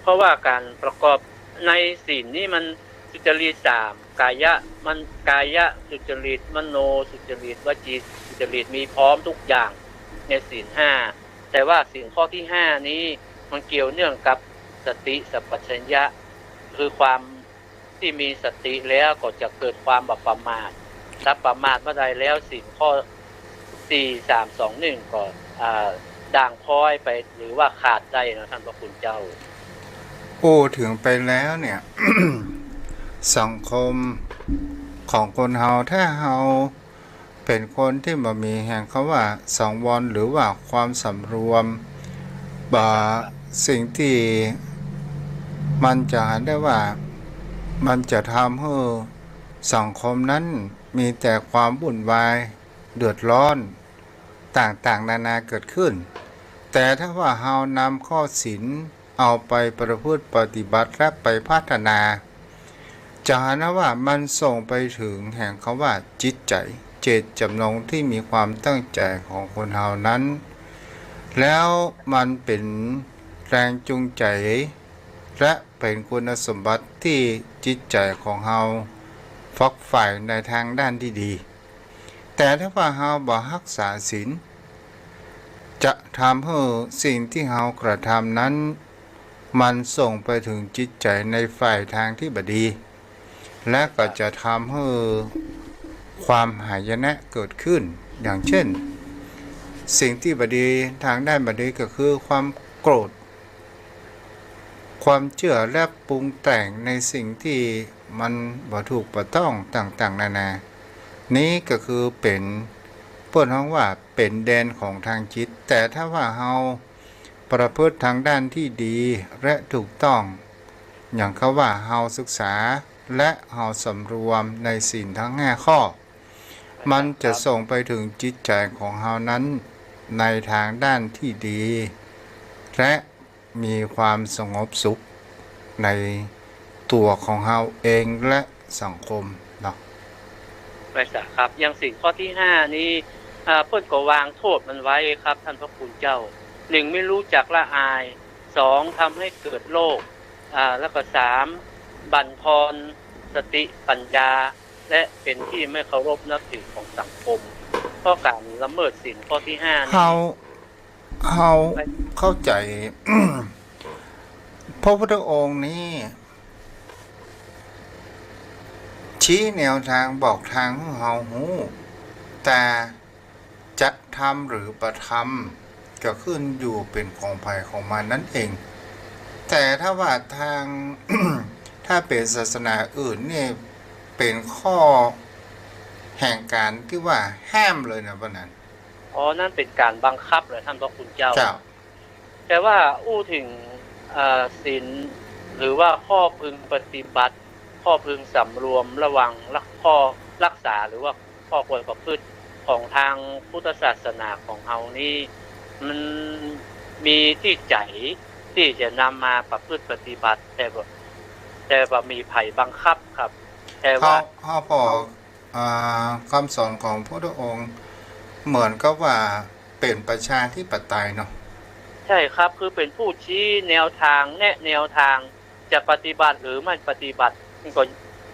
[SPEAKER 3] เพราะว่าการประกอบในศีลนี่มันสุจริต3กายะมันกายะสุจริตมโนสุจริตวจีสุจริตมีพร้อมทุกอย่างในศีล5แต่ว่าศีลข้อที่5นี้มันเกี่ยวเนื่องกับสติสัพพัญญะคือความที่มีสติแล้วก็จะเกิดความประมาทถ้าประมาทเมื่อใดแล้วศีลข้อ4 3 2 1ก็ด่างพร้อยไปหรือว่าขาดได้นะท่านพระคุณเจ้า
[SPEAKER 2] ถึงไปแล้วเนี่ย สังคมของคนเฮาถ้าเฮาเป็นคนที่บ่มีแห่งคำว่าสังวรหรือว่าความสำรวมสิ่งที่มันจะเห็นได้ว่ามันจะทำให้สังคมนั้นมีแต่ความวุ่นวายเดือดร้อนต่างๆนานาเกิดขึ้นแต่ถ้าว่าเฮานำข้อศีลเอาไปประพฤติปฏิบัติและไปพัฒนาจะเห็นว่ามันส่งไปถึงแห่งคำว่าจิตใจเจตจำนงที่มีความตั้งใจของคนเฮานั้นแล้วมันเป็นแรงจูงใจและเป็นคุณสมบัติที่จิตใจของเฮาฝักใฝ่ในทางด้านที่ดีแต่ถ้าว่าเฮาบ่รักษาศีลจะทำให้สิ่งที่เฮากระทำนั้นมันส่งไปถึงจิตใจในฝ่ายทางที่บดีและก็จะทำให้ความหายนะเกิดขึ้นอย่างเช่นสิ่งที่บดีทางด้านบดีก็คือความโกรธความเชื่อและปรุงแต่งในสิ่งที่มันบ่ถูกบ่ต้องต่างๆนานานี้ก็คือเป็นเพิ่นฮ้องว่าเป็นแดนของทางจิตแต่ถ้าว่าเฮาประพฤติทางด้านที่ดีและถูกต้องอย่างเขาว่าเฮาศึกษาและเฮาสำรวมในศีลทั้ง5ข้อมันจะส่งไปถึงจิตใจของเฮานั้นในทางด้านที่ดีและมีความสงบสุขในตัวของเฮาเองและสังคมเนาะ
[SPEAKER 3] ไม่ใช่ครับอย่างสิ่งข้อที่5นี้เพิ่นก็วางโทษมันไว้ครับท่านพระคุณเจ้า1ไม่รู้จักละอาย2ทำให้เกิดโรคแล้วก็3บั่นทอนสติปัญญาและเป็นที่ไม่เคารพนับถือของสังคมเพราะการละเมิดศีลข้อที่5นี้
[SPEAKER 2] เฮาเข้าใจ พระพุทธองค์นี้ชี้แนวทางบอกทางให้เฮาฮู้แต่จะทำหรือประทำก็ขึ้นอยู่เป็นของภัยของมันนั่นเองแต่ถ้าว่าทาง ถ้าเป็นศาสนาอื่นนี่เป็นข้อแห่งการที่ว่าห้ามเลยนะว่านั้น
[SPEAKER 3] นั่นเป็นการบังคับเลยท่านพระคุณเจ้าแต่ว่าถึงศีลหรือว่าข้อพึงปฏิบัติข้อพึงสำรวมระวังข้อรักษาหรือว่าข้อควรประพฤติของทางพุทธศาสนาของเฮานี่มันมีที่ใจที่จะนำมาประพฤติปฏิบัติแต่ว่ามีภัยบังคับครับแต่ว่า
[SPEAKER 2] พอคำสอนของพระพุทธองค์เหมือนกับว่าเป็นประชาธิปไตยเนาะ
[SPEAKER 3] ใช่ครับคือเป็นผู้ชี้แนวทางแนะแนวทางจะปฏิบัติหรือไม่ปฏิบัติก็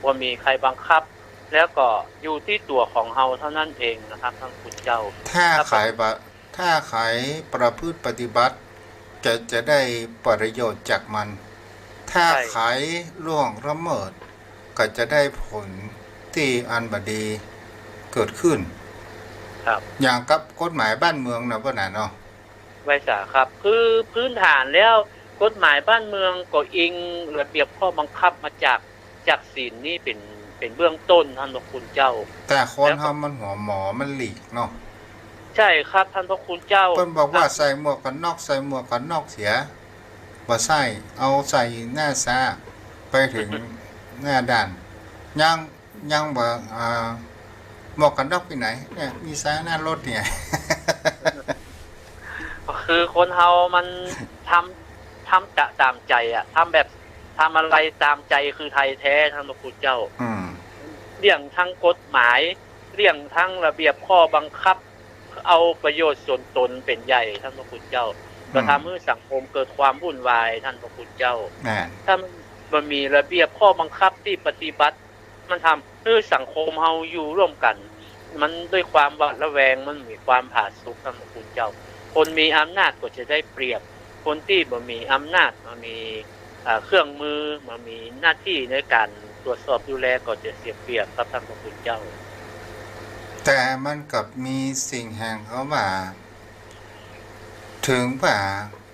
[SPEAKER 3] บ่มีใครบังคับแล้วก็อยู่ที่ตัวของเฮาเท่านั้นเองนะครับท่านคุณเจ้า
[SPEAKER 2] ถ้าขายประพฤติปฏิบัติจะได้ประโยชน์จากมันถ้าขายล่วงละเมิดก็จะได้ผลที่อันบดีเกิดขึ้น
[SPEAKER 3] ครับ
[SPEAKER 2] อย่างกับกฎหมายบ้านเมืองนะพ่อหนาเนาะ
[SPEAKER 3] ไว้สาครับคือพื้นฐานแล้วกฎหมายบ้านเมืองก็อิงระเบียบข้อบังคับมาจากศีลนี่เป็นเบื้องต้นท่านพระคุณเจ้า
[SPEAKER 2] แต่คนเฮามันหัวหมอมันหลีกเนาะ
[SPEAKER 3] ใช่ครับท่านพระคุณเจ้า
[SPEAKER 2] เพิ่นบอกว่าใส่หมวกกันน็อกใส่หมวกกันน็อกเสียบ่ใส่เอาใส่หน้าซาไปถึงหน้าด่านยังยังบ่หมวกกันน็อกไปไหนเนี่ยมีซาหน้ารถเนี่ย
[SPEAKER 3] คือคนเฮามันทำจะตามใจอ่ะทำแบบทำอะไรตามใจคือไทยแท้ท่านพระคุณเจ้าเรื่องทั้งกฎหมายเรื่องทั้งระเบียบข้อบังคับเอาประโยชน์ส่วนตนเป็นใหญ่ท่านพระคุณเจ้าก็ทำให้สังคมเกิดความวุ่นวายท่านพระคุณเจ้าถ้ามันมีระเบียบข้อบังคับที่ปฏิบัติมันทำให้สังคมเฮาอยู่ร่วมกันมันด้วยความหวาดระแวงมันมีความผาสุกท่านพระคุณเจ้าคนมีอำนาจก็จะได้เปรียบคนที่บ่มีอำนาจมันมีเครื่องมือมันมีหน้าที่ในการตรวจสอบดูแลก็จะเสียเปรียบครับท่านพระคุณเจ้า
[SPEAKER 2] แต่มันกับมีสิ่งแห่งเขาว่าถึงว่า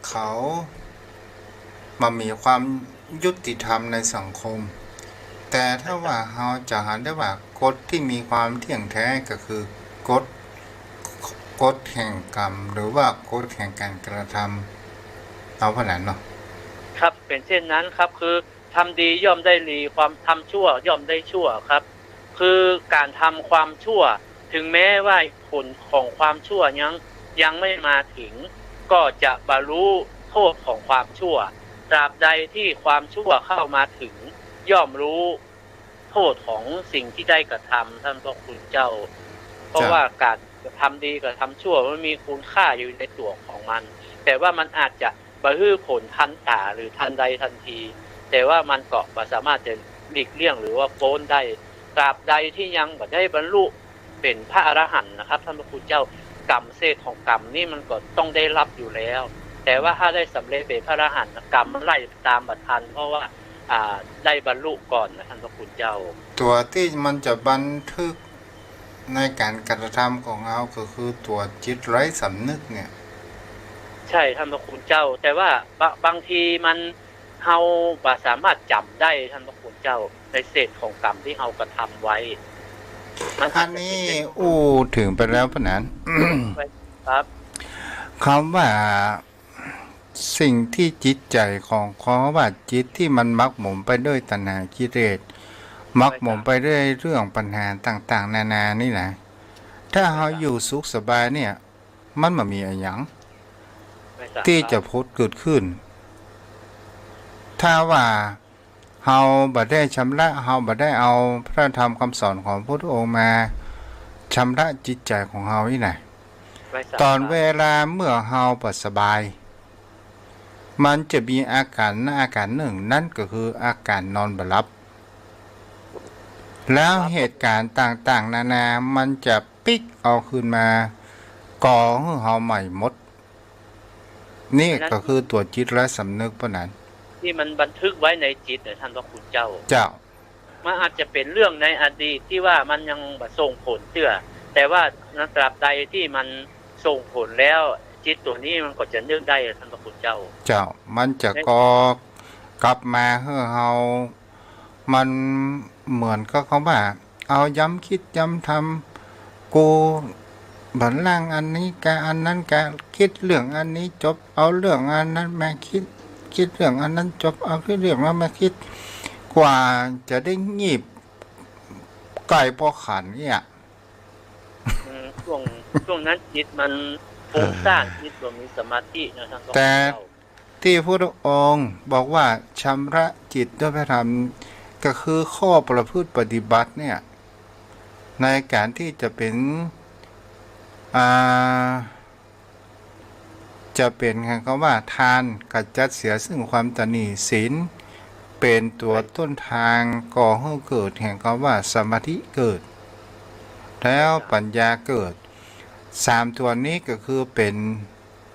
[SPEAKER 2] เขามามีความยุติธรรมในสังคมแต่ถ้าว่าเราจะหันได้ว่ากฎที่มีความเที่ยงแท้ก็คือกฎแห่งกรรมหรือว่ากฎแห่งการกระทำเอาขนาดเนาะ
[SPEAKER 3] ครับเป็นเช่นนั้นครับคือทำดีย่อมได้ดีความทำชั่วย่อมได้ชั่วครับคือการทำความชั่วถึงแม้ว่าผลของความชั่วยังไม่มาถึงก็จะบรรลุโทษของความชั่วตราบใดที่ความชั่วเข้ามาถึงย่อมรู้โทษของสิ่งที่ได้กระทำท่านพระคุณเจ้าเพราะว่าการทำดีกับทำชั่วมันมีคุณค่าอยู่ในตัวของมันแต่ว่ามันอาจจะบรรลุผลทันตาหรือทันใดทันทีแต่ว่ามันก็ไม่สามารถจะหลีกเลี่ยงหรือว่าพ้นได้ตราบใดที่ยังไม่ได้บรรลุเป็นพระอรหันต์นะครับท่านพระคุณเจ้ากรรมเศษของกรรมนี่มันก็ต้องได้รับอยู่แล้วแต่ว่าถ้าได้สำเร็จเป็นพระอรหันต์กรรมมันไล่ตามบัดทันเพราะว่าได้บรรลุก่อนนะท่านพระคุณเจ้า
[SPEAKER 2] ตัวที่มันจะบันทึกในการกระทำของเราก็คือตัวจิตไร้สำนึกเนี่ย
[SPEAKER 3] ใช่ท่านพระคุณเจ้าแต่ว่าบางทีมันเฮาบ่สามารถจำได้ท่านพระคุณเจ้าในเศษของกรรมที่เฮากระทำไว้
[SPEAKER 2] อันนี้ถึงไปแล้วพะนั้น
[SPEAKER 3] ครับ
[SPEAKER 2] คำว่าสิ่งที่จิตใจของขอว่าจิตที่มันมักหมมไปด้วยตัณหากิเลสมักหมมไปด้วยเรื่องปัญหาต่างๆนานานี่นะถ้าเราอยู่สุขสบายเนี่ยมันไม่มีอะไรอย่างที่จะพุทธเกิดขึ้นถ้าว่าเฮาบ่ได้ชำระเฮาบ่ได้เอาพระธรรมคำสอนของพระพุทธองค์มาชำระจิตใจของเฮานี่นะตอนเวลาเมื่อเฮาบ่สบายมันจะมีอาการหนึ่งนั่นก็คืออาการนอนบ่หลับแล้วเหตุการณ์ต่างๆนานามันจะปิกเอาขึ้นมาก่อให้เฮาใหม่หมดนี่ก็คือตัวจิตและสำนึกเพราะนั้น
[SPEAKER 3] ที่มันบันทึกไว้ในจิตท่านพระคุณเจ้ามันอาจจะเป็นเรื่องในอดีตที่ว่ามันยังบ่ส่งผลเชื่อแต่ว่าตราบใดที่มันส่งผลแล้วจิตตัวนี้มันก็จะนึกได้ท่านพระคุณเจ้า
[SPEAKER 2] มันจะก่อกลับมาให้เฮามันเหมือนก็เขาว่าเอาย้ำคิดย้ำทำกูบันล่างอันนี้กะอันนั้นกะคิดเรื่องอันนี้จบเอาเรื่องอันนั้นมาคิดเรื่องอันนั้นจบเอาเรื่องนั้นมาคิดกว่าจะได้งีบไก่พอขันเนี่ย
[SPEAKER 3] ช่วงนั้นจิตมันฟุ้งซ่านจิตบ่มีสมาธินะท่าน
[SPEAKER 2] แต่ที่พระองค์บอกว่าชำระจิตด้วยพระธรรมก็คือข้อประพฤติปฏิบัติเนี่ยในการที่จะเป็นคำว่าทานกจัดเสียซึ่งความตนีศีลเป็นตัวต้นทางก่อให้เกิดแห่งคำว่าสมาธิเกิดแล้วปัญญาเกิด3ตัวนี้ก็คือเป็น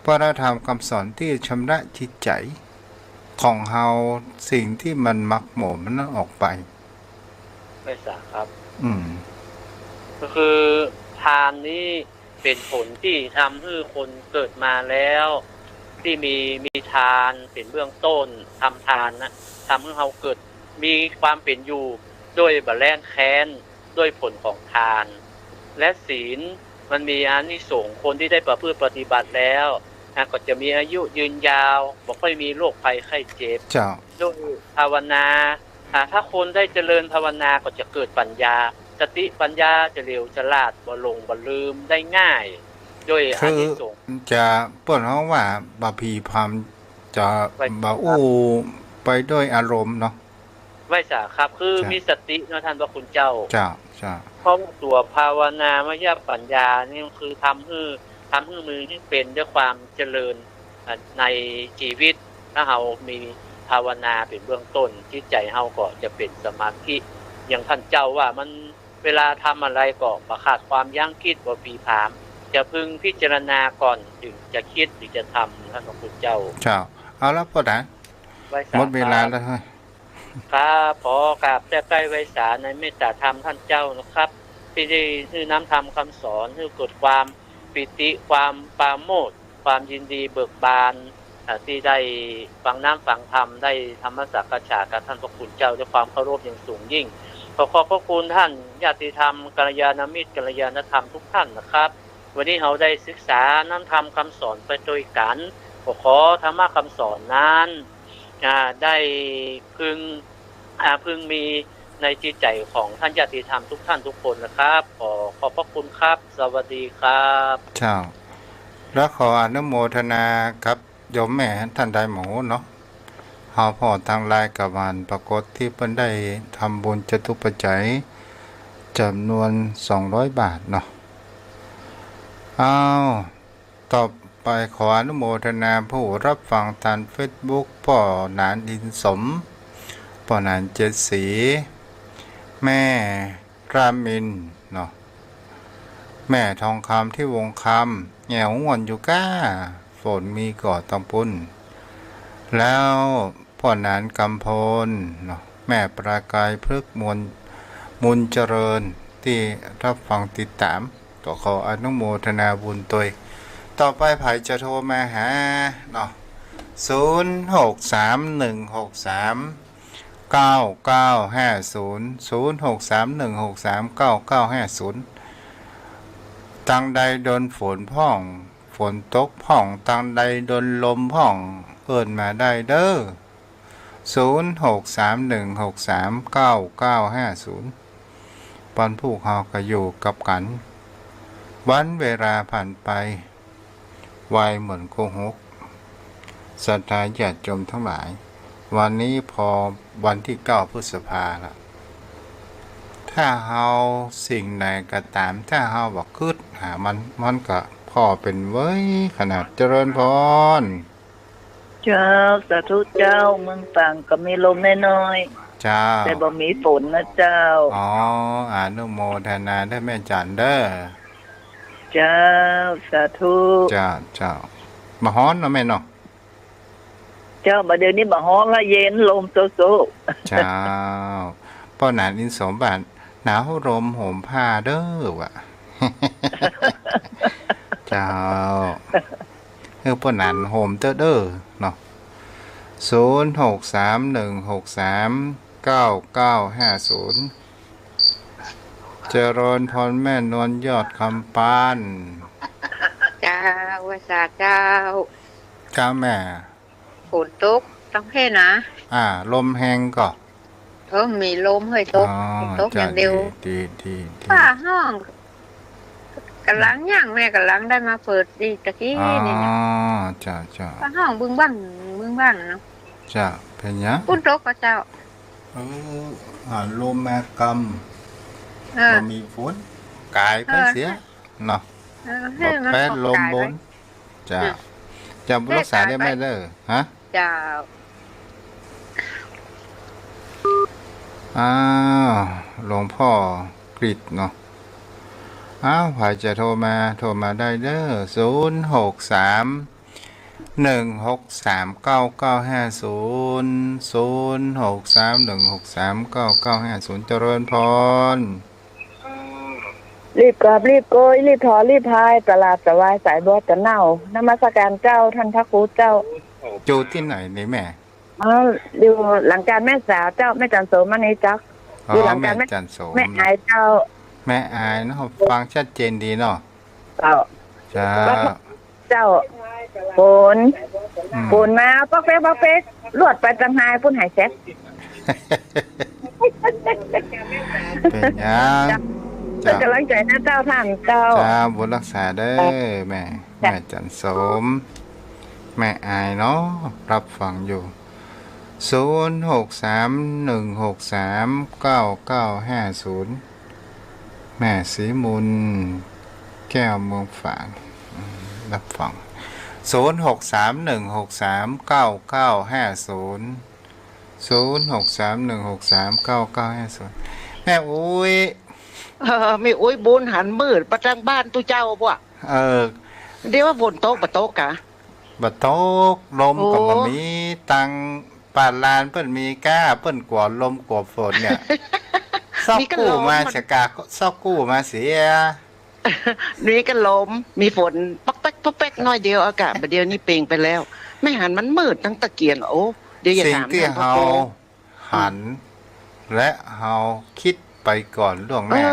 [SPEAKER 2] พระธรรมคำสอนที่ชำระจิตใจของเฮาสิ่งที่มันมักหมมมันออกไป
[SPEAKER 3] ไม่ทราบครับก็คือทานนี้เป็นผลที่ทำให้คนเกิดมาแล้วที่มีทานเป็นเบื้องต้นทำทานนะทำให้เขาเกิดมีความเป็นอยู่ด้วยบะแล่นแค้นด้วยผลของทานและศีล มันมีอานิสงส์คนที่ได้ประพฤติปฏิบัติแล้วก็จะมีอายุยืนยาวบ่ค่อยมีโรคภัยไข้เจ็บ
[SPEAKER 2] เจ้า
[SPEAKER 3] ด้วยภาวนาถ้าคนได้เจริญภาวนาก็จะเกิดปัญญาสติปัญญาจะเร็วฉลาดบ่หลงบ่ลืมได้ง่ายด้วยอานิสงส์
[SPEAKER 2] จะเปิ้นเฮาว่าบาพีพามจะบ่อู้ไปด้วยอารมณ์เนาะ
[SPEAKER 3] ไว้สาครับคือมีสติเนาะท่านพระคุณเจ้าเพราะตัวภาวนามยปัญญานี่คือทำให้มือนี่เป็นด้วยความเจริญในชีวิตถ้าเรามีภาวนาเป็นเบื้องต้นจิตใจเฮาก็จะเป็นสมาธิอย่างท่านเจ้าว่ามันเวลาทำอะไรก็บ่ขาดความยั้งคิดบ่ผีผามจะพึงพิจารณาก่อนถึงจะคิดหรือจะทำท่านพระคุณเจ้า
[SPEAKER 2] เอาละพ่อนะหมดเวลาแล้ว
[SPEAKER 3] ครับขอกราบแต่ใกล้ไว้สาในเมตตาธรรมท่านเจ้านะครับที่ได้คือน้ำธรรมคำสอนให้เกิดความปิติความปราโมทย์ความยินดีเบิกบานที่ได้ฟังน้ำฟังธรรมได้ธรรมสักกฉากับท่านพระคุณเจ้าด้วยความเคารพอย่างสูงยิ่งขอขอบพระคุณท่านญาติธรรมกัลยาณมิตรกัลยาณธรรมทุกท่านนะครับวันนี้เราได้ศึกษาน้ำธรรมคำสอนไปด้วยกันขอธรรมะคำสอนนั้นได้พึงมีในจิตใจของท่านญาติธรรมทุกท่านทุกคนนะครับขอบพระคุณครับสวัสดีครับ
[SPEAKER 2] เจ้าแล้วขออนุโมทนาครับโยมแม่ท่านใดหมูเนาะเฮาพอทางไลน์กับวันปรากฏที่เพิ่นได้ทำบุญจตุปัจจัยจำนวน200 บาทเนาะต่อไปขออนุโมทนาผู้รับฟังทาง Facebook พ่อหนานอินสมพ่อหนานเจ็ดสีแม่รามินเนาะแม่ทองคำที่วงคำแง่หวนอยู่ก้าฝนมีก่อตำปุ้นแล้วพ่อหนานกำพลเนาะแม่ปรากายพฤกษ์มุนเจริญที่รับฟังติดตามก็ขออนุโมทนาบุญตัวต่อไปไผจะโทรมาหาเนาะ0631639950ตังใดโดนฝนพ่องฝนตกพ่องตังใดโดนลมพ่องเอิ้นมาได้เด้อ0631639950ปอนผู้เฮาก็อยู่กับกันวันเวลาผ่านไปไวเหมือนโกหกศรัทธาญาติโยมทั้งหลายวันนี้พอวันที่9 พฤษภาคมแล้วถ้าเฮาสิ่งไหนก็ตามถ้าเฮาบอกคิดหามันก็พอเป็นเว้ยขนาดเจริญพร
[SPEAKER 4] เจ้าสาธุเจ้าเมืองต่างก็มีลมน้อย
[SPEAKER 2] ๆเจ้า
[SPEAKER 4] แต่บ่มีฝนนะเจ้า
[SPEAKER 2] อนุโมทนาได้แม่จันเด้อ
[SPEAKER 4] เจ้าสาธุ
[SPEAKER 2] เจ้ามาฮ้อนเนาะแม่เนาะ
[SPEAKER 4] เจ้ามาเดี๋ยวนี้มาฮ้อนละเย็นลมโซ
[SPEAKER 2] เจ้าพ่อหนานอินสมบัติหนาวลมห่มผ้าเด้อว่ะเจ้าพ่อหนานห่มเด้อเนาะ0631639950เจริญพรแม่นวลยอดคำปาน
[SPEAKER 5] เจ้าวสาเจ้า
[SPEAKER 2] แม่
[SPEAKER 5] ฝนตกต้องเพ่นะ
[SPEAKER 2] ลมแห้งก็
[SPEAKER 5] มีลมเฮ้ยตกอย่างเดียว
[SPEAKER 2] ดี
[SPEAKER 5] ป้าห้องกำลังย่างแม่กำลังได้มาเปิดดีตะกี้นี่นะ
[SPEAKER 2] จ้า
[SPEAKER 5] ป้าห้องบึ้งบ้างเนาะ
[SPEAKER 2] จ้าเป็นยัง
[SPEAKER 5] ฝนตกก็เจ้า
[SPEAKER 2] ลมแม่กำมีฝนกายไปเสียเนาะแพ้ลมบนจะรักษาได้ไหมเด้อฮะ
[SPEAKER 5] จ้า
[SPEAKER 2] หลวงพ่อกฤษเนาะใครจะโทรมาได้เด้อ0631639950 เจริญพร
[SPEAKER 4] รีบกลับรีบโกยรีบถอรีบพายตลาดสวายสายบัวจะเน่านมัสการเจ้าท่านพระครูเจ้า
[SPEAKER 2] อยู่ที่ไหนนี่แม่
[SPEAKER 4] อยู่หลังการแม่สาวเจ้าแม่จันโสมณีจัก
[SPEAKER 2] อยู่หลังการแม่จันโส
[SPEAKER 4] แม่อายเจ้า
[SPEAKER 2] แม่อายเนาะฟังชัดเจนดีเนาะ
[SPEAKER 4] เจ้า
[SPEAKER 2] จ้า
[SPEAKER 4] เจ้าฝน
[SPEAKER 2] อืม
[SPEAKER 4] ฝนมาปักเป๊กลวดไปจังหายพุ่นหายแซ่บ
[SPEAKER 2] เป็นยัง
[SPEAKER 4] เป็นกำลังใจนะเจ้าท่านเจ้า
[SPEAKER 2] จ้าบุญรักษาเด้อแม่แม่จันสม แม่อายเนาะรับฟังอยู่0631639950แม่สีมุนแก้วเมืองฝางรับฟัง0631639950แม่อุ้ย
[SPEAKER 6] ไม่โอ้ยบุญหันมืดประจังบ้านตู้เจ้าบ่ะ
[SPEAKER 2] เออ
[SPEAKER 6] เดี๋ยวว่าฝนตกบ่ตกกะ
[SPEAKER 2] บัดโตกลมก็บ่มีตังป่านลานเปิ้นมีก้าเปิ้นกลัวลมกลัวฝนเนี่ยซอกกู้มาสกาซอกกู้มาเสีย
[SPEAKER 6] นี่ก็ลมมีฝนปักแป๊กปักแป๊กน้อยเดียวอากาศประเดี๋ยวนี้เปล่งไปแล้ว ไม่หันมันมืดตั้งตะเกียงโอ้เดี๋ยวอย่า
[SPEAKER 2] สิ่ง
[SPEAKER 6] ถาม
[SPEAKER 2] ที่
[SPEAKER 6] ท่านพ่อ
[SPEAKER 2] เฮา
[SPEAKER 6] โก
[SPEAKER 2] หัน และเฮาคิดไปก่อนล่วงหน้า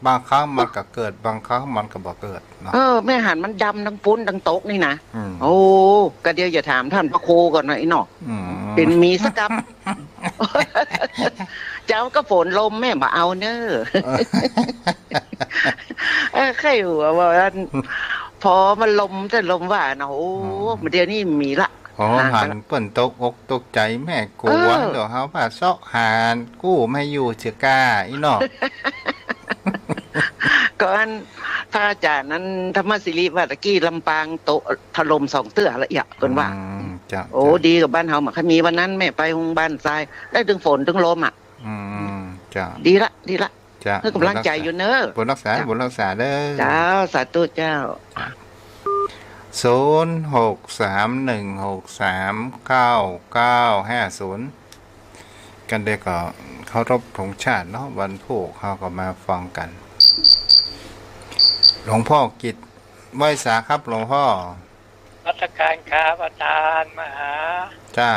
[SPEAKER 2] บางครั้งมันก็เกิดบางครั้งมันก็บ่เกิดเนาะ
[SPEAKER 6] แม่หันมันดำทั้งปุ้นทั้งตกนี่นะ
[SPEAKER 2] อืม
[SPEAKER 6] โอ้ก็เดี๋ยวอย่าถามท่านพระโคก่อนหน่อยเนาะ
[SPEAKER 2] อืม
[SPEAKER 6] เป็นมีสกับ เจ้าก็ฝนลมแม่มาเอาเนอะใครหัวว่าพอมันลมแต่ลมว่านะโอ้เดี๋ยวนี้มีละ
[SPEAKER 2] โอ้หันเปิ้นตกอกตกใจแม่กลัวเดี๋ยวเฮาว่าซอกหานกู้ไม่อยู่เชื่อกล้าอีเนาะ
[SPEAKER 6] ก่อนพระอาจารย์นั้นธรรมศิริวัตะกี้ลำปางโตะถล่ม2 เตื้อละเอียดเพิ่นว่า
[SPEAKER 2] จ้ะ
[SPEAKER 6] โอ้ดีกับบ้านเฮามาคันมีวันนั้นแม่ไปโรงพยาบาลทรายได้ถึงฝนถึงลมอ่ะ
[SPEAKER 2] อืมจ้ะ
[SPEAKER 6] ดีละ
[SPEAKER 2] จ้ะ
[SPEAKER 6] ให้กำลังใจอยู่เนอะ
[SPEAKER 2] บุญรักษาบุญรักษาเด้อ
[SPEAKER 6] เจ้าสาธุเจ้า
[SPEAKER 2] 0631639950กันเด็กก็เคารพธงชาติเนาะวันผูกเขาก็มาฟังกัน หลวงพ่อกิจไหว้สาครับหลวงพ่อ
[SPEAKER 7] รัชการครับอาจารย์มหา
[SPEAKER 2] จ้า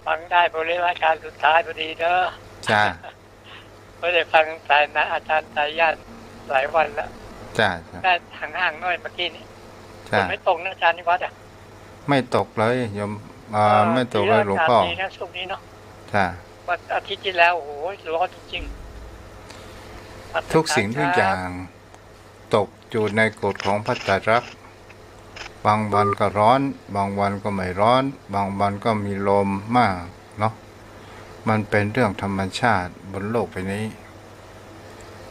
[SPEAKER 7] ฟังได้บริวารการสุดท้ายพอดีเด้อ
[SPEAKER 2] จ้า
[SPEAKER 7] ไม่ได้ฟังสายนะอาจารย์สายญาติหลายวันแล้ว
[SPEAKER 2] จ้า
[SPEAKER 7] ได้ห่างๆหน่อยเมื่อกี้นี้ฝ
[SPEAKER 2] จ้าน
[SPEAKER 7] ไม่ตกนะอาจารย์นิวัฒน์อ่ะ
[SPEAKER 2] ไม่ตกเลยโยมไม่ตกเลยหลวงพ่อ
[SPEAKER 7] ดีนะช่วงนี้เนาะ
[SPEAKER 2] จ้า
[SPEAKER 7] วันอาทิตย์ที่แล้วโอ้โหร้อนจริงๆ
[SPEAKER 2] ทุกสิ่งทุกอย่างตกอยู่ในกฎของพระไตรลักษณ์บางวันก็ร้อน บางวันก็ไม่ร้อน บางวันก็มีลมมากเนาะมันเป็นเรื่องธรรมชาติบนโลกใบนี้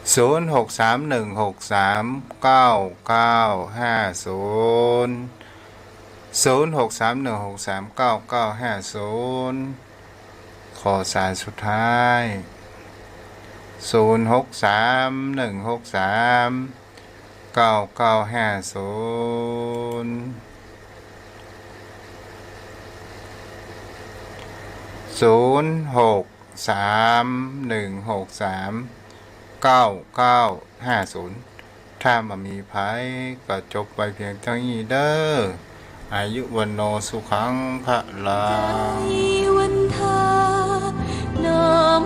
[SPEAKER 2] 0631639950ขอสายสุดท้าย0631639950 0631639950ถ้ามามีภัยก็จบไปเพียงเท่านี้เด้ออายุวันโนสุขังพระลา
[SPEAKER 1] ใจวันทาน้อม